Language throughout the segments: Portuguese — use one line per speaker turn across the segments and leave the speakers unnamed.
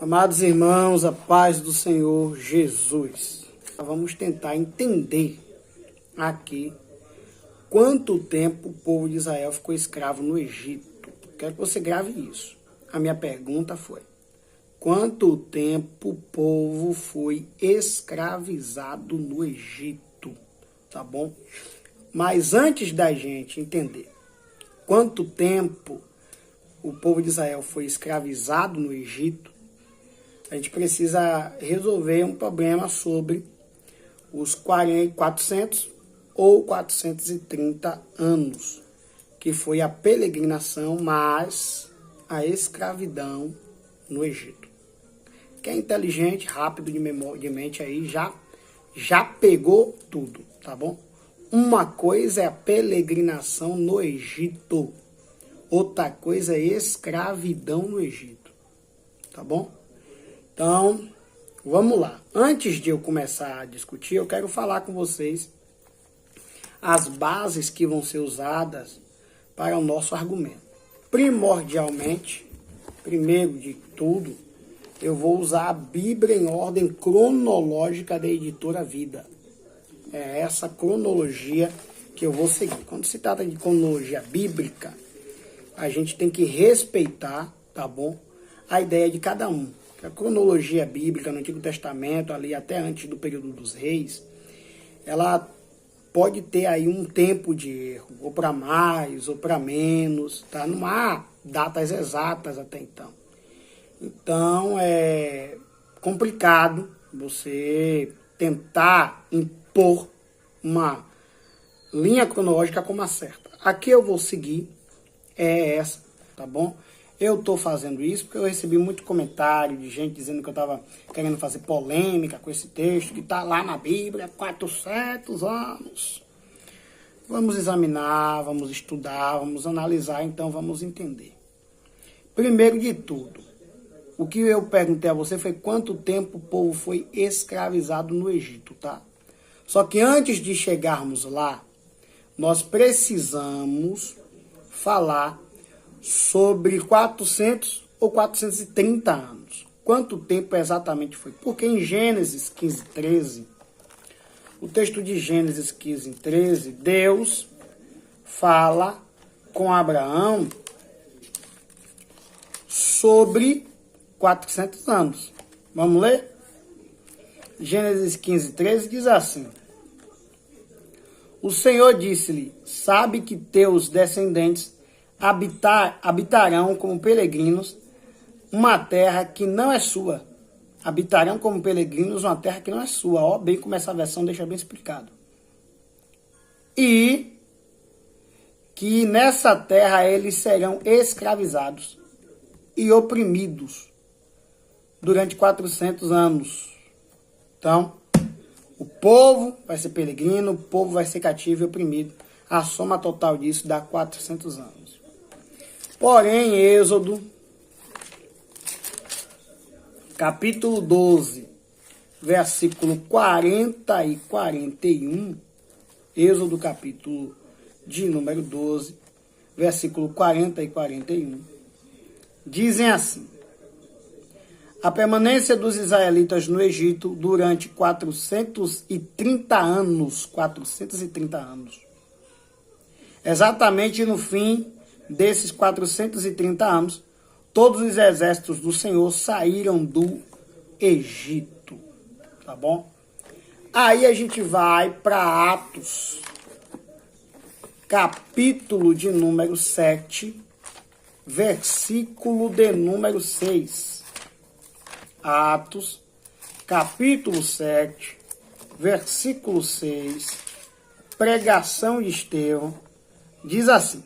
Amados irmãos, a paz do Senhor Jesus. Vamos tentar entender aqui quanto tempo o povo de Israel ficou escravo no Egito. Quero que você grave isso. A minha pergunta foi: quanto tempo o povo foi escravizado no Egito? Tá bom? Mas antes da gente entender quanto tempo o povo de Israel foi escravizado no Egito, a gente precisa resolver um problema sobre os 400 ou 430 anos, que foi a peregrinação mais a escravidão no Egito. Quem é inteligente, rápido de mente aí, já pegou tudo, tá bom? Uma coisa é a peregrinação no Egito, outra coisa é escravidão no Egito, tá bom? Então, vamos lá. Antes de eu começar a discutir, eu quero falar com vocês as bases que vão ser usadas para o nosso argumento. Primordialmente, primeiro de tudo, eu vou usar a Bíblia em ordem cronológica da Editora Vida. É essa cronologia que eu vou seguir. Quando se trata de cronologia bíblica, a gente tem que respeitar, tá bom, a ideia de cada um. A cronologia bíblica no Antigo Testamento, ali até antes do período dos reis, ela pode ter aí um tempo de erro, ou para mais, ou para menos, tá? Não há datas exatas até então. Então, é complicado você tentar impor uma linha cronológica como a certa. Aqui eu vou seguir, é essa, tá bom? Eu estou fazendo isso porque eu recebi muito comentário de gente dizendo que eu estava querendo fazer polêmica com esse texto, que está lá na Bíblia há 400 anos. Vamos examinar, vamos estudar, vamos analisar, então vamos entender. Primeiro de tudo, o que eu perguntei a você foi quanto tempo o povo foi escravizado no Egito, tá? Só que antes de chegarmos lá, nós precisamos falar sobre 400 ou 430 anos. Quanto tempo exatamente foi? Porque em Gênesis 15, 13, o texto de Gênesis 15, 13, Deus fala com Abraão sobre 400 anos. Vamos ler? Gênesis 15, 13 diz assim: o Senhor disse-lhe: sabe que teus descendentes habitarão como peregrinos uma terra que não é sua. Habitarão como peregrinos uma terra que não é sua. Ó, bem como essa versão deixa bem explicado. E que nessa terra eles serão escravizados e oprimidos durante 400 anos. Então, o povo vai ser peregrino, o povo vai ser cativo e oprimido. A soma total disso dá 400 anos. Porém, Êxodo, capítulo 12, versículo 40 e 41, Êxodo capítulo de número 12, versículo 40 e 41, dizem assim: a permanência dos israelitas no Egito durante 430 anos, exatamente no fim desses 430 anos, todos os exércitos do Senhor saíram do Egito, tá bom? Aí a gente vai para Atos, capítulo de número 7, versículo de número 6. Atos, capítulo 7, versículo 6, pregação de Estevão, diz assim: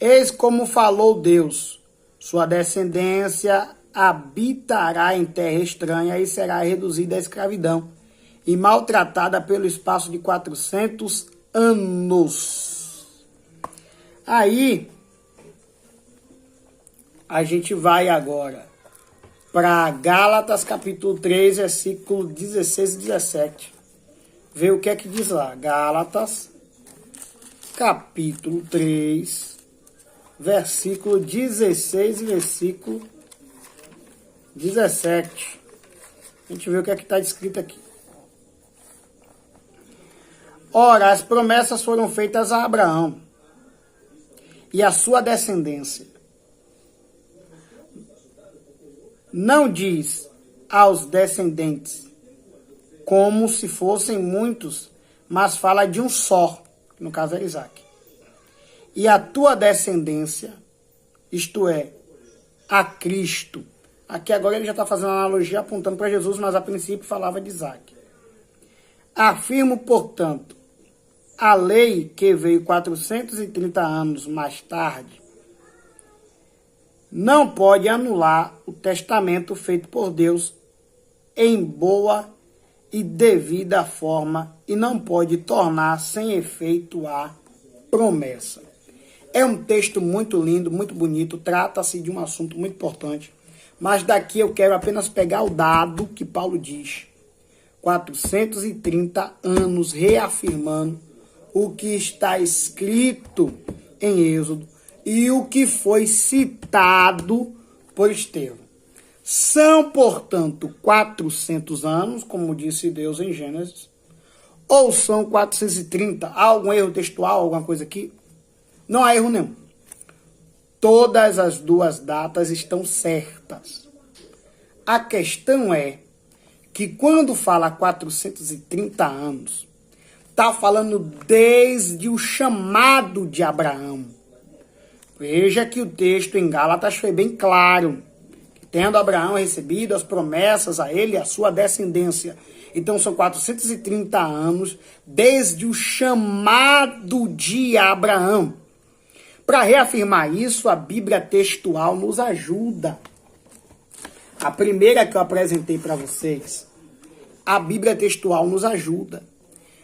eis como falou Deus, sua descendência habitará em terra estranha e será reduzida à escravidão e maltratada pelo espaço de 400 anos. Aí, a gente vai agora para Gálatas capítulo 3, versículo 16 e 17. Ver o que é que diz lá. Gálatas capítulo 3, versículo 16 e versículo 17. A gente vê o que é que está escrito aqui. Ora, as promessas foram feitas a Abraão e a sua descendência. Não diz aos descendentes como se fossem muitos, mas fala de um só, que no caso é Isaac. E a tua descendência, isto é, a Cristo. Aqui agora ele já está fazendo analogia apontando para Jesus, mas a princípio falava de Isaac. Afirmo, portanto, a lei que veio 430 anos mais tarde não pode anular o testamento feito por Deus em boa e devida forma e não pode tornar sem efeito a promessa. É um texto muito lindo, muito bonito, trata-se de um assunto muito importante, mas daqui eu quero apenas pegar o dado que Paulo diz. 430 anos reafirmando o que está escrito em Êxodo e o que foi citado por Estevão. São, portanto, 400 anos, como disse Deus em Gênesis, ou são 430? Há algum erro textual, alguma coisa aqui? Não há erro nenhum. Todas as duas datas estão certas. A questão é que quando fala 430 anos, está falando desde o chamado de Abraão. Veja que o texto em Gálatas foi bem claro. Tendo Abraão recebido as promessas a ele e a sua descendência. Então são 430 anos desde o chamado de Abraão. Para reafirmar isso, a Bíblia textual nos ajuda. A primeira que eu apresentei para vocês, a Bíblia textual nos ajuda.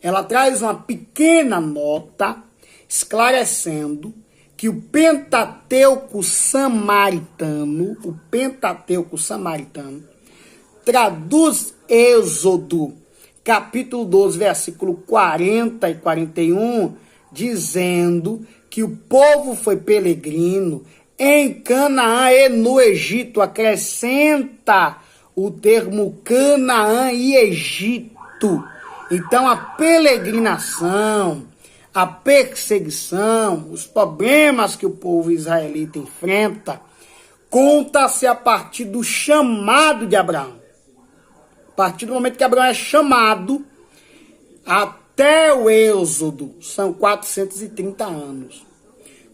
Ela traz uma pequena nota esclarecendo que o Pentateuco samaritano, traduz Êxodo, capítulo 12, versículo 40 e 41, dizendo que o povo foi peregrino em Canaã e no Egito. Acrescenta o termo Canaã e Egito. Então a peregrinação, a perseguição, os problemas que o povo israelita enfrenta, conta-se a partir do chamado de Abraão. A partir do momento que Abraão é chamado, até o Êxodo, são 430 anos.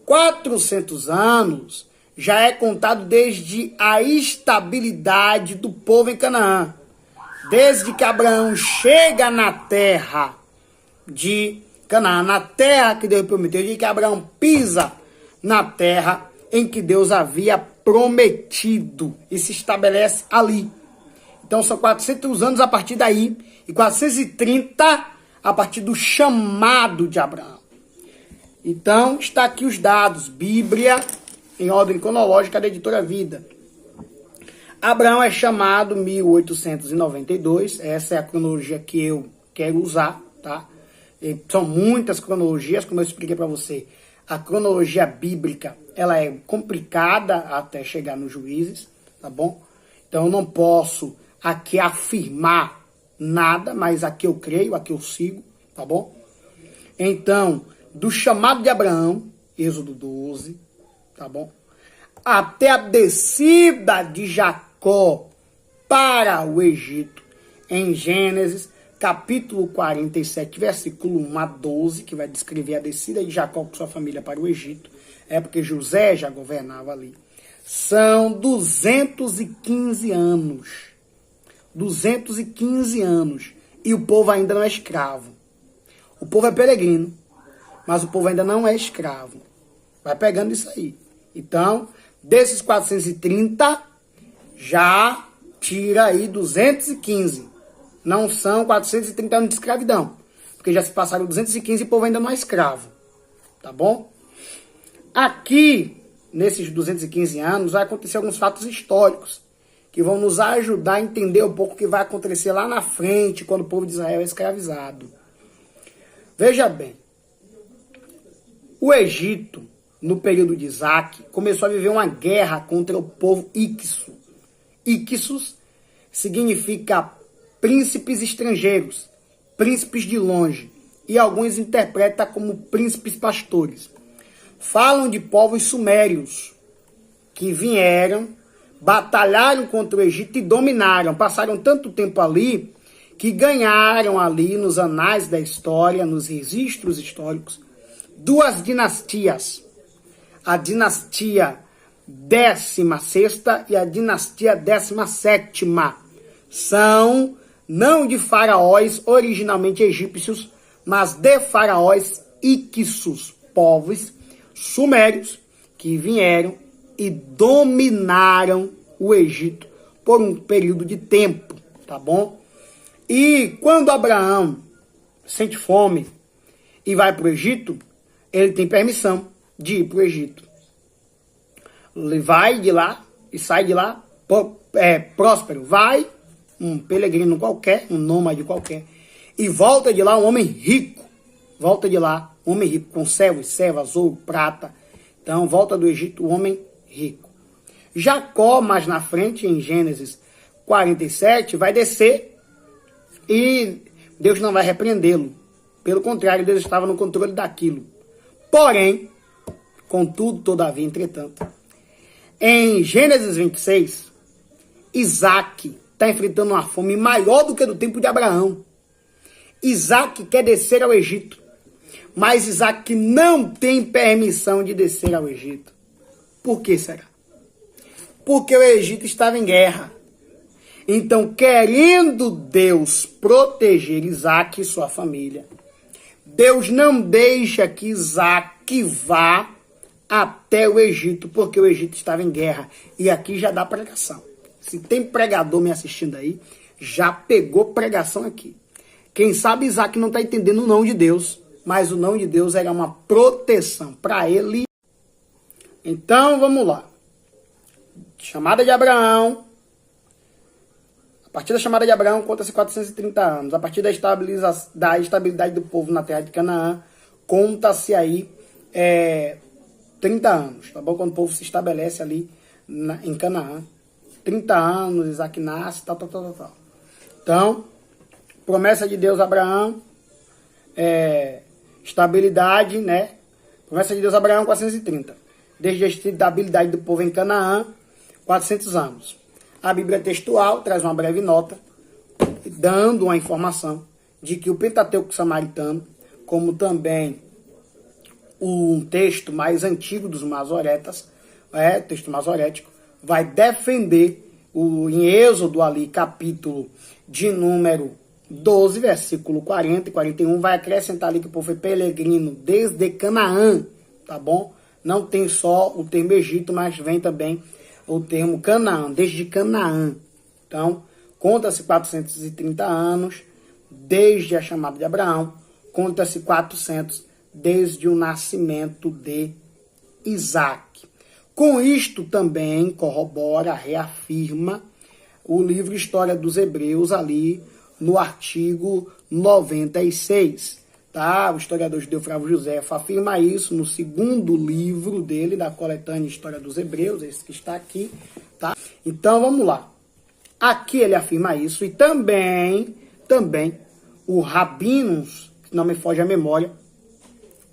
400 anos já é contado desde a estabilidade do povo em Canaã. Desde que Abraão chega na terra de Canaã, na terra que Deus prometeu, desde que Abraão pisa na terra em que Deus havia prometido e se estabelece ali. Então são 400 anos a partir daí e 430 a partir do chamado de Abraão. Então está aqui os dados, Bíblia em ordem cronológica da Editora Vida. Abraão é chamado 1892, essa é a cronologia que eu quero usar, tá? E são muitas cronologias, como eu expliquei para você. A cronologia bíblica, ela é complicada até chegar nos Juízes, tá bom? Então eu não posso aqui afirmar nada, mas aqui eu creio, aqui eu sigo, tá bom? Então, do chamado de Abraão, Êxodo 12, tá bom? Até a descida de Jacó para o Egito, em Gênesis, capítulo 47, versículo 1 a 12, que vai descrever a descida de Jacó com sua família para o Egito, é porque José já governava ali. São 215 anos. 215 anos. E o povo ainda não é escravo. O povo é peregrino, mas o povo ainda não é escravo. Vai pegando isso aí. Então, desses 430, já tira aí 215. Não são 430 anos de escravidão, porque já se passaram 215 e o povo ainda não é escravo. Tá bom? Aqui, nesses 215 anos, vai acontecer alguns fatos históricos que vão nos ajudar a entender um pouco o que vai acontecer lá na frente, quando o povo de Israel é escravizado. Veja bem, o Egito, no período de Isaac, começou a viver uma guerra contra o povo Ixo. Ixos significa príncipes estrangeiros, príncipes de longe, e alguns interpretam como príncipes pastores. Falam de povos sumérios que vieram, batalharam contra o Egito e dominaram. Passaram tanto tempo ali que ganharam ali nos anais da história, nos registros históricos, duas dinastias. A dinastia 16ª e a dinastia 17ª. São não de faraós originalmente egípcios, mas de faraós Ixos, povos sumérios que vieram e dominaram o Egito por um período de tempo, tá bom? E quando Abraão sente fome e vai para o Egito, ele tem permissão de ir para o Egito. Ele vai de lá e sai de lá próspero. Vai um peregrino qualquer, um nômade qualquer, e volta de lá um homem rico. Volta de lá um homem rico, com servos, servas, ouro, prata. Então, volta do Egito, um homem rico. Jacó, mais na frente, em Gênesis 47, vai descer e Deus não vai repreendê-lo. Pelo contrário, Deus estava no controle daquilo. Porém, contudo, todavia, entretanto, em Gênesis 26, Isaac está enfrentando uma fome maior do que do tempo de Abraão. Isaac quer descer ao Egito, mas Isaac não tem permissão de descer ao Egito. Por que será? Porque o Egito estava em guerra. Então, querendo Deus proteger Isaac e sua família, Deus não deixa que Isaac vá até o Egito, porque o Egito estava em guerra. E aqui já dá pregação. Se tem pregador me assistindo aí, já pegou pregação aqui. Quem sabe Isaac não está entendendo o não de Deus, mas o não de Deus era uma proteção para ele. Então, vamos lá. Chamada de Abraão. A partir da chamada de Abraão, conta-se 430 anos. A partir da estabilidade do povo na terra de Canaã, conta-se aí 30 anos, tá bom? Quando o povo se estabelece ali em Canaã. 30 anos, Isaac nasce, tal. Então, promessa de Deus a Abraão, estabilidade, né? Promessa de Deus a Abraão, 430. Desde a estabilidade do povo em Canaã, 400 anos. A Bíblia textual traz uma breve nota, dando uma informação de que o Pentateuco samaritano, como também um texto mais antigo dos Masoretas, texto masorético, vai defender em Êxodo ali, capítulo de número 12, versículo 40 e 41, vai acrescentar ali que o povo foi peregrino desde Canaã, tá bom? Não tem só o termo Egito, mas vem também o termo Canaã, desde Canaã. Então, conta-se 430 anos desde a chamada de Abraão, conta-se 400 desde o nascimento de Isaac. Com isto também corrobora, reafirma o livro História dos Hebreus ali no artigo 96. Tá? O historiador judeu Flávio Josefo afirma isso no segundo livro dele, da coletânea História dos Hebreus, esse que está aqui. Tá? Então, vamos lá. Aqui ele afirma isso, e também o Rabino, que não me foge a memória,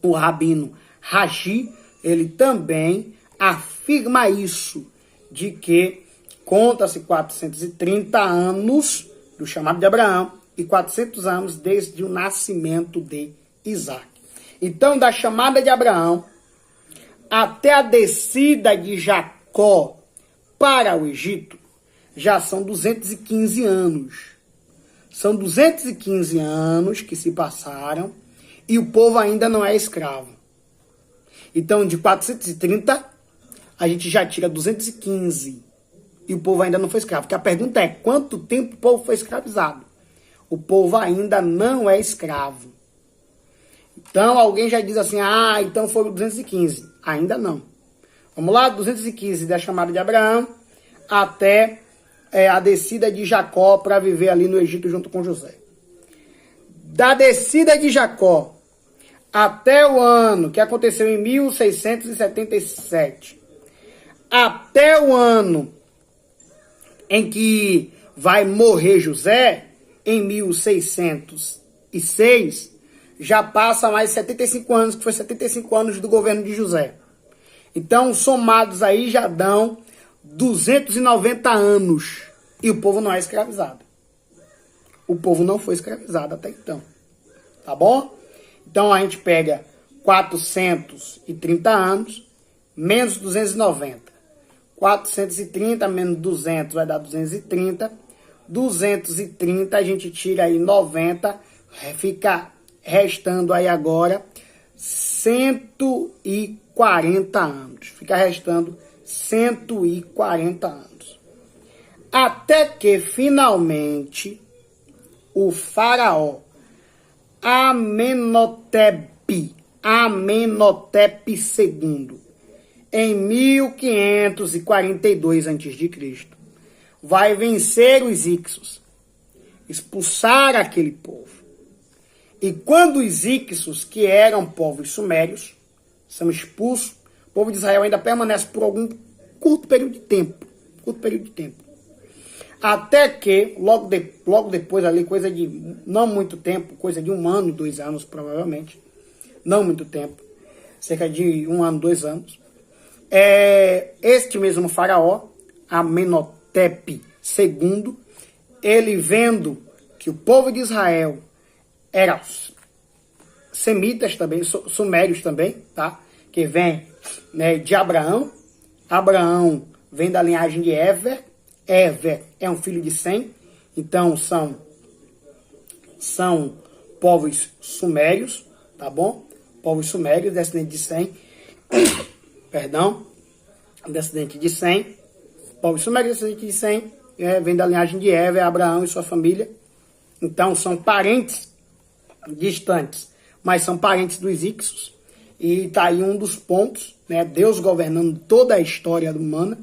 o Rabino Rashi, ele também afirma isso, de que conta-se 430 anos do chamado de Abraão e 400 anos desde o nascimento de Isaac. Então, da chamada de Abraão até a descida de Jacó para o Egito, já são 215 anos. São 215 anos que se passaram e o povo ainda não é escravo. Então, de 430, a gente já tira 215 e o povo ainda não foi escravo. Porque a pergunta é, quanto tempo o povo foi escravizado? O povo ainda não é escravo. Então, alguém já diz assim, então foram 215. Ainda não. Vamos lá, 215 da chamada de Abraão até a descida de Jacó para viver ali no Egito junto com José. Da descida de Jacó até o ano que aconteceu em 1677, até o ano em que vai morrer José, em 1606, já passa mais 75 anos, que foi 75 anos do governo de José. Então, somados aí já dão 290 anos. E o povo não é escravizado. O povo não foi escravizado até então. Tá bom? Então, a gente pega 430 anos, menos 290. 430 menos 200 vai dar 230. 230 a gente tira aí 90, fica restando aí agora 140 anos. Fica restando 140 anos. Até que finalmente o faraó Amenhotep II, em 1542 a.C., vai vencer os Ixos, expulsar aquele povo. E quando os Ixos, que eram povos sumérios, são expulsos, o povo de Israel ainda permanece por algum curto período de tempo. Até que, logo depois ali, coisa de não muito tempo, coisa de 1 ano, 2 anos provavelmente, não muito tempo, cerca de 1 ano, 2 anos, este mesmo faraó, Amenhotep II, ele vendo que o povo de Israel era semitas também, sumérios também, tá? Que vem, né, de Abraão. Abraão vem da linhagem de Éver. Éver é um filho de Sem. Então são povos sumérios, tá bom? Povos sumérios, descendentes de Sem. Perdão. Descendente de Sem. Povos sumérios, descendente de Sem. Vem da linhagem de Éver, Abraão e sua família. Então são parentes distantes, mas são parentes dos Ixos. E está aí um dos pontos, né? Deus governando toda a história humana,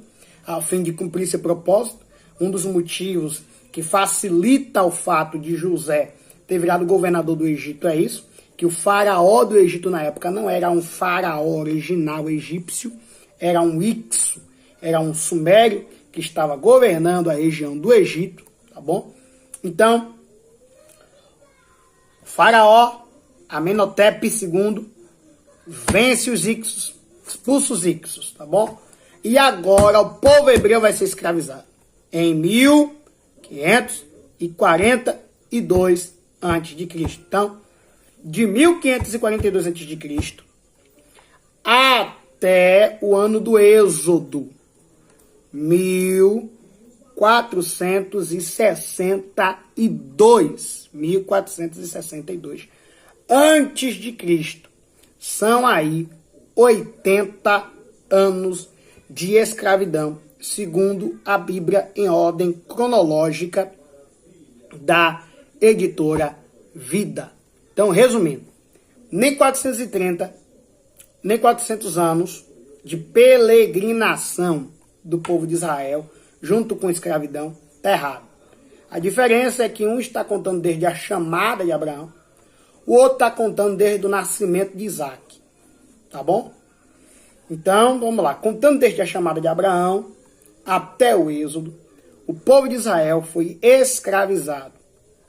a fim de cumprir esse propósito. Um dos motivos que facilita o fato de José ter virado governador do Egito é isso, que o faraó do Egito na época não era um faraó original egípcio, era um Ixo, era um sumério que estava governando a região do Egito, tá bom? Então, o faraó Amenhotep II vence os Ixos, expulsa os Ixos, tá bom? E agora o povo hebreu vai ser escravizado em 1542 a.C. Então, de 1542 a.C. até o ano do Êxodo, 1462 antes de Cristo, são aí 80 anos de escravidão, segundo a Bíblia em ordem cronológica da editora Vida. Então, resumindo, nem 430, nem 400 anos de peregrinação do povo de Israel junto com a escravidão, está errado. A diferença é que um está contando desde a chamada de Abraão, o outro está contando desde o nascimento de Isaac. Tá bom? Então, vamos lá. Contando desde a chamada de Abraão até o Êxodo, o povo de Israel foi escravizado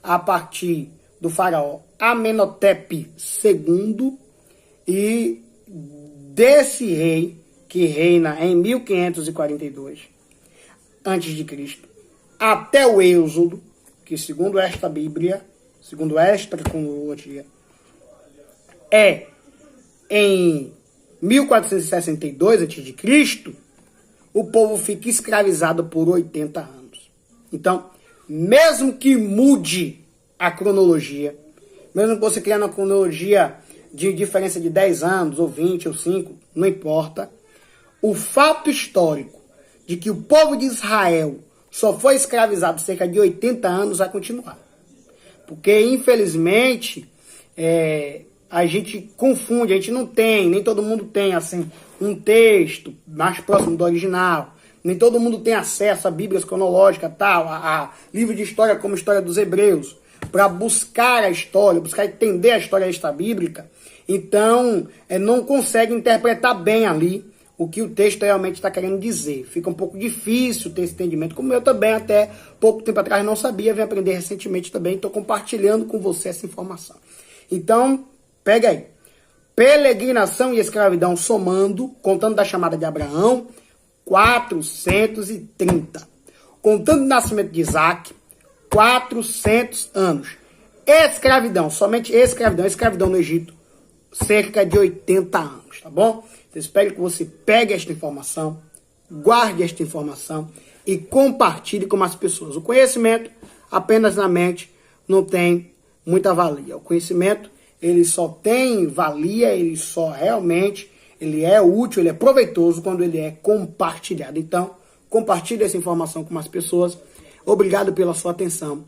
a partir do faraó Amenhotep II e desse rei que reina em 1542 a.C. até o Êxodo, que segundo esta Bíblia, segundo esta cronologia, é em 1462 a.C., o povo fica escravizado por 80 anos. Então, mesmo que mude a cronologia, mesmo que você crie uma cronologia de diferença de 10 anos, ou 20, ou 5, não importa, o fato histórico de que o povo de Israel só foi escravizado cerca de 80 anos vai continuar. Porque, infelizmente, a gente confunde, a gente não tem, nem todo mundo tem, assim, um texto mais próximo do original, nem todo mundo tem acesso a Bíblias cronológicas, tal, a livro de história como a História dos Hebreus, para buscar a história, buscar entender a história extra-bíblica. Então, não consegue interpretar bem ali o que o texto realmente está querendo dizer. Fica um pouco difícil ter esse entendimento, como eu também até pouco tempo atrás não sabia, vim aprender recentemente também, estou compartilhando com você essa informação. Então, pega aí. Peregrinação e escravidão somando, contando da chamada de Abraão, 430. Contando o nascimento de Isaac, 400 anos. Escravidão, somente escravidão no Egito, cerca de 80 anos, tá bom? Então, espero que você pegue esta informação, guarde esta informação e compartilhe com as pessoas. O conhecimento apenas na mente não tem muita valia. O conhecimento, ele só tem valia, ele é útil, ele é proveitoso quando ele é compartilhado. Então, compartilhe essa informação com as pessoas. Obrigado pela sua atenção.